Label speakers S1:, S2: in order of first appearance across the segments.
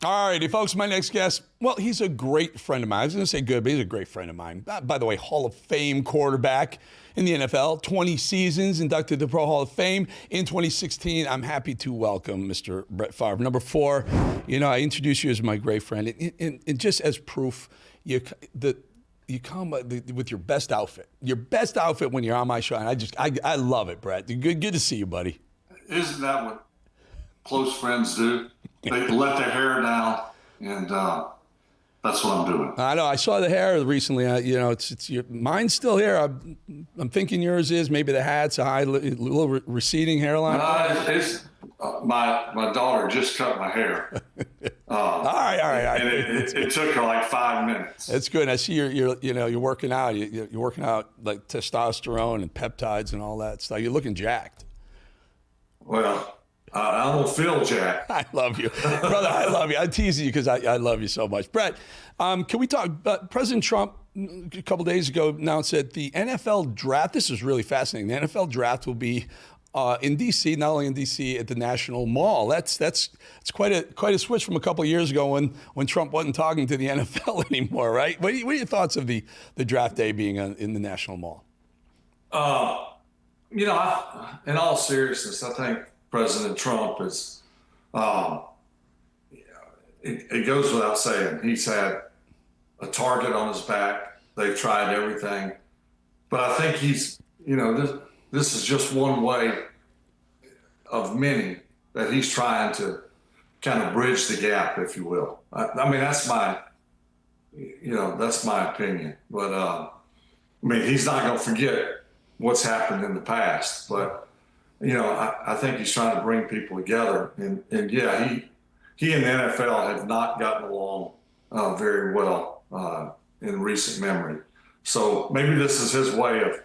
S1: All righty, folks, my next guest, well, he's a great friend of mine. I was going to say good, but he's a great friend of mine. By the way, Hall of Fame quarterback in the NFL, 20 seasons, inducted to Pro Hall of Fame in 2016. I'm happy to welcome Mr. Brett Favre. Number 4, I introduce you as my great friend. And just as proof, you come with your best outfit. Your best outfit when you're on my show. And I love it, Brett. Good to see you, buddy. Isn't that what
S2: Close friends do? They let their hair down, and that's what I'm doing.
S1: I know. I saw the hair recently. Mine's still here. I'm thinking yours is. Maybe the hat's a little receding hairline.
S2: My daughter just cut my hair.
S1: All right.
S2: And it took her like 5 minutes.
S1: That's good. I see you're working out. You're working out like testosterone and peptides and all that stuff. You're looking jacked.
S2: Well, I don't feel jacked.
S1: I love you, brother. I love you. I'm teasing you because I love you so much. Brett, can we talk? President Trump a couple days ago announced that the NFL draft. This is really fascinating. The NFL draft will be in D.C. Not only in D.C. at the National Mall. That's quite a switch from a couple of years ago when Trump wasn't talking to the NFL anymore, right? What are your thoughts of the draft day being in the National Mall?
S2: In all seriousness, I think President Trump is, it goes without saying, he's had a target on his back. They've tried everything. But I think he's, this is just one way of many that he's trying to kind of bridge the gap, if you will. I mean, that's my opinion. But, he's not going to forget what's happened in the past. But, I think he's trying to bring people together. And yeah, he and the NFL have not gotten along very well in recent memory. So maybe this is his way of,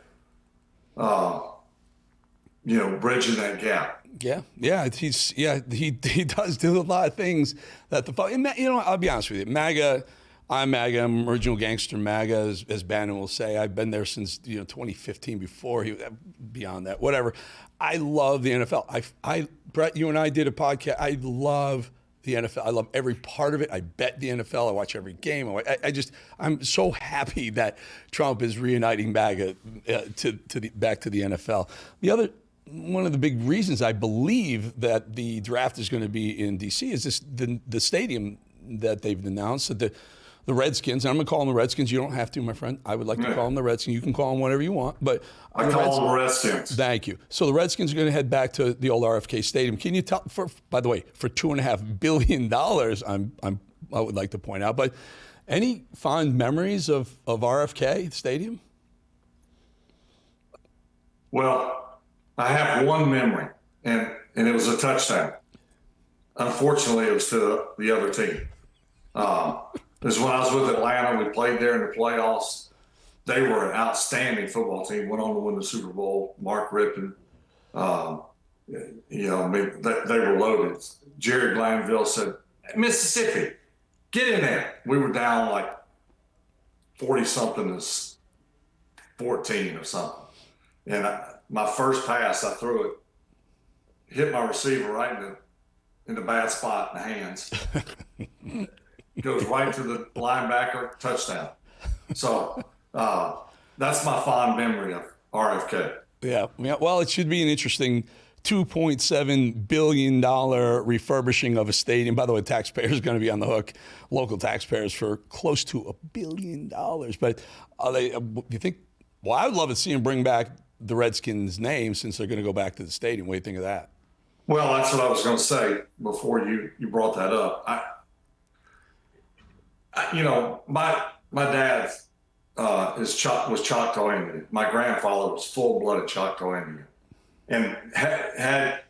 S2: bridging that gap.
S1: Yeah. He does do a lot of things that I'll be honest with you. MAGA, I'm MAGA, I'm original gangster MAGA, as Bannon will say. I've been there since 2015. Before beyond that, whatever. I love the NFL. Brett, you and I did a podcast. I love the NFL. I love every part of it. I bet the NFL. I watch every game. I'm so happy that Trump is reuniting MAGA back to the NFL. One of the big reasons I believe that the draft is going to be in D.C. is the stadium that they've announced that the Redskins, and I'm going to call them the Redskins. You don't have to, my friend. I would like to call them the Redskins. You can call them whatever you want. But
S2: I call them the Redskins.
S1: Thank you. So the Redskins are going to head back to the old RFK Stadium. Can you tell, by the way, for $2.5 billion, I would like to point out, but any fond memories of RFK Stadium?
S2: Well, I have one memory, and it was a touchdown. Unfortunately, it was to the other team. Because when I was with Atlanta, we played there in the playoffs. They were an outstanding football team, went on to win the Super Bowl. Mark Rippon, they were loaded. Jerry Glanville said, Mississippi, get in there. We were down like 40-something to 14 or something. And my first pass, I threw it, hit my receiver right in the bad spot in the hands. Goes right to the linebacker, touchdown. So that's my fond memory of RFK.
S1: Yeah. Well, it should be an interesting $2.7 billion refurbishing of a stadium. By the way, taxpayers are going to be on the hook, local taxpayers, for close to $1 billion. But you think, well, I would love to see them bring back the Redskins name since they're going to go back to the stadium. What do you think of that?
S2: Well, that's what I was going to say before you brought that up. My dad was Choctaw Indian. My grandfather was full-blooded Choctaw Indian, and had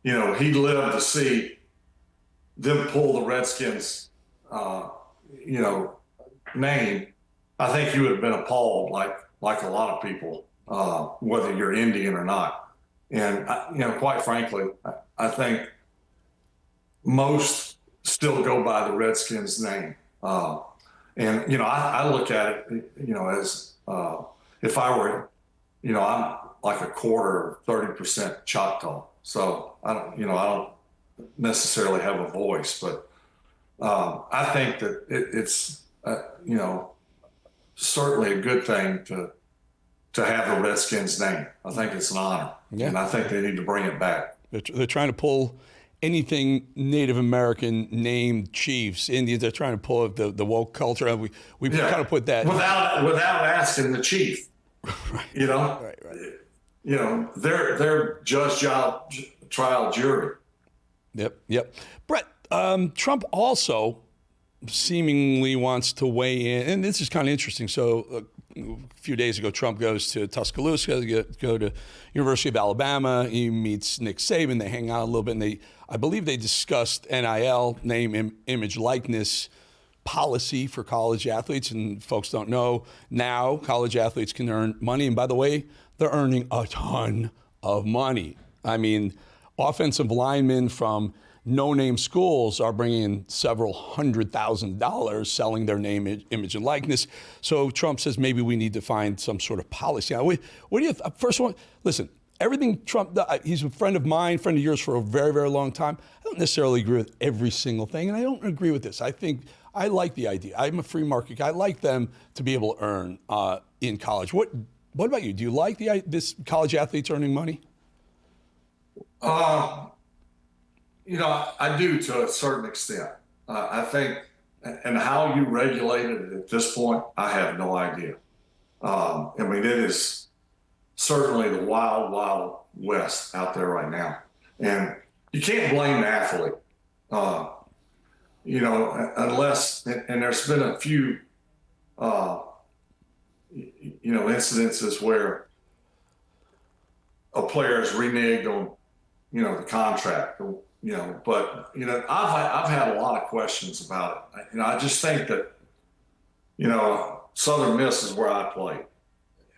S2: he lived to see them pull the Redskins, name. I think he would have been appalled, like a lot of people, whether you're Indian or not. And quite frankly, I think most still go by the Redskins name. I look at it, as if I were, I'm like a quarter, 30% Choctaw. So I don't necessarily have a voice, but I think that it's certainly a good thing to have the Redskins name. I think it's an honor, and I think they need to bring it back.
S1: They're trying to pull anything Native American named Chiefs, Indians. They're trying to pull up the woke culture, and we kind of put that
S2: without asking the chief.
S1: Right.
S2: They're judge, trial, jury.
S1: Yep. Brett, Trump also seemingly wants to weigh in, and this is kind of interesting. So a few days ago, Trump goes to Tuscaloosa, go to University of Alabama. He meets Nick Saban. They hang out a little bit, and I believe they discussed NIL, name, image, likeness policy for college athletes. And folks don't know, now college athletes can earn money. And by the way, they're earning a ton of money. I mean, offensive linemen from no-name schools are bringing in several $100,000 selling their name, image, and likeness. So Trump says maybe we need to find some sort of policy. Now, what do you? First of all, listen. Everything Trump does, he's a friend of mine, friend of yours for a very, very long time. I don't necessarily agree with every single thing, and I don't agree with this. I think I like the idea. I'm a free market guy. I like them to be able to earn in college. What about you? Do you like this college athletes earning money?
S2: I do to a certain extent. I think, and how you regulate it at this point, I have no idea. It is certainly the wild, wild west out there right now. And you can't blame the athlete, unless, and there's been a few, incidences where a player has reneged on, the contract, but, I've had a lot of questions about it. I just think that, Southern Miss is where I play.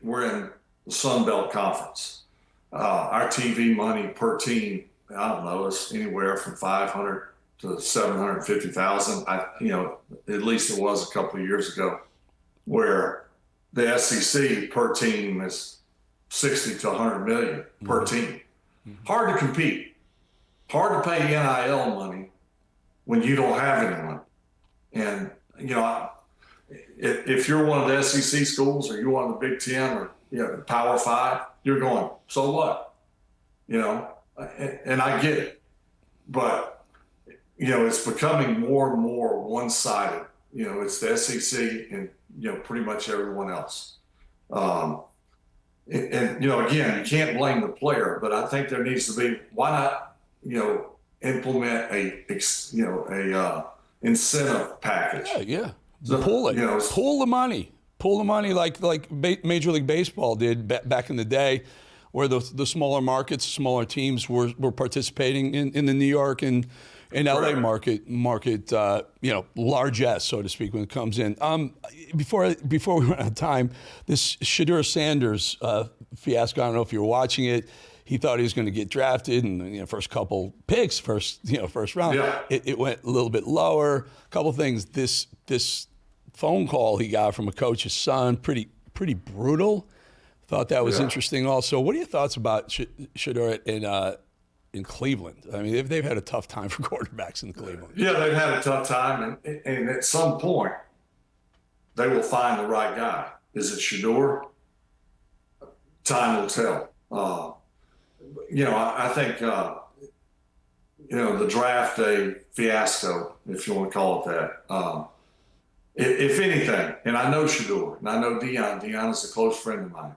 S2: We're in the Sun Belt Conference. Our TV money per team, I don't know, it's anywhere from 500 to 750,000. At least it was a couple of years ago, where the SEC per team is 60 to 100 million per team. Hard to compete. Hard to pay NIL money when you don't have any money. And, if you're one of the SEC schools or you're one of the Big Ten or Power Five, you're going, so what? And I get it. But, it's becoming more and more one-sided. It's the SEC and, pretty much everyone else. Again, you can't blame the player, but I think there needs to be, why not, implement a incentive package.
S1: Yeah. Pull it. Pull the money. Pull the money like Major League Baseball did back in the day, where the smaller markets, smaller teams were participating in the New York and LA market, largesse, so to speak, when it comes in. Before we run out of time, this Shedeur Sanders fiasco, I don't know if you were watching it. He thought he was going to get drafted, and first couple picks, first round, it went a little bit lower. A couple things. This phone call he got from a coach's son, pretty brutal. Thought that was interesting. Also, what are your thoughts about Shedeur in Cleveland? I mean, they've had a tough time for quarterbacks in Cleveland.
S2: Yeah, they've had a tough time, and at some point, they will find the right guy. Is it Shedeur? Time will tell. I think, the draft day fiasco, if you want to call it that, if anything, and I know Shedeur, and I know Deion. Deion is a close friend of mine.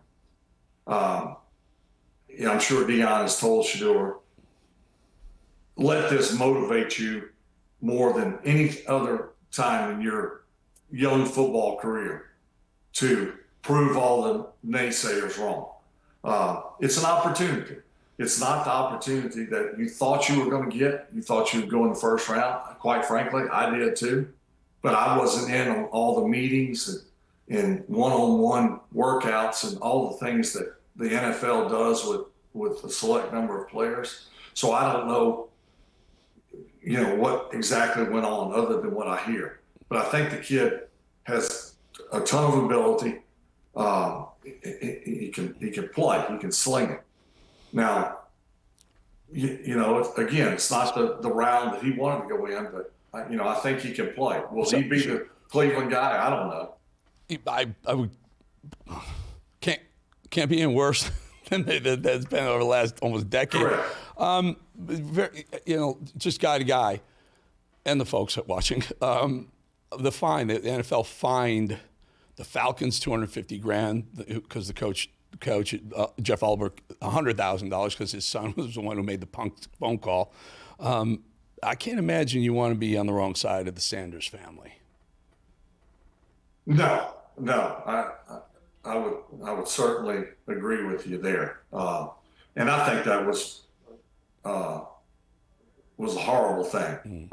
S2: I'm sure Deion has told Shedeur, let this motivate you more than any other time in your young football career to prove all the naysayers wrong. It's an opportunity. It's not the opportunity that you thought you were going to get. You thought you would go in the first round. Quite frankly, I did too. But I wasn't in on all the meetings and one-on-one workouts and all the things that the NFL does with a select number of players. So I don't know, what exactly went on other than what I hear. But I think the kid has a ton of ability. He can play. He can sling it. Now, again, it's not the round that he wanted to go in, but I think he can play. Will he be the Cleveland guy? I don't know.
S1: I would can't be any worse than that's been over the last almost decade.
S2: Correct.
S1: Very, just guy to guy, and the folks watching. The NFL fined the Falcons $250,000 because the coach Jeff Ulbrich $100,000 because his son was the one who made the phone call. I can't imagine you want to be on the wrong side of the Sanders family.
S2: No, I would certainly agree with you there, and I think that was a horrible thing.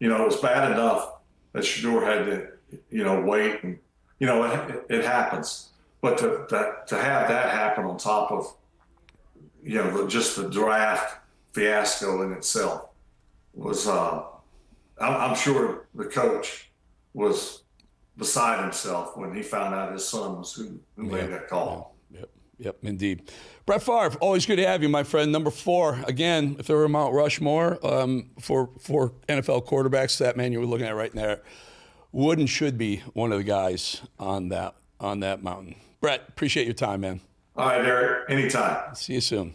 S2: It was bad enough that Shedeur had to, wait, and it happens. But to have that happen on top of, just the draft fiasco in itself was, I'm sure the coach was beside himself when he found out his son was who made that call.
S1: Yep, indeed. Brett Favre, always good to have you, my friend. Number 4, again, if there were a Mount Rushmore for NFL quarterbacks, that man you were looking at right there would and should be one of the guys on that mountain. Brett, appreciate your time, man.
S2: All right, Eric, anytime.
S1: See you soon.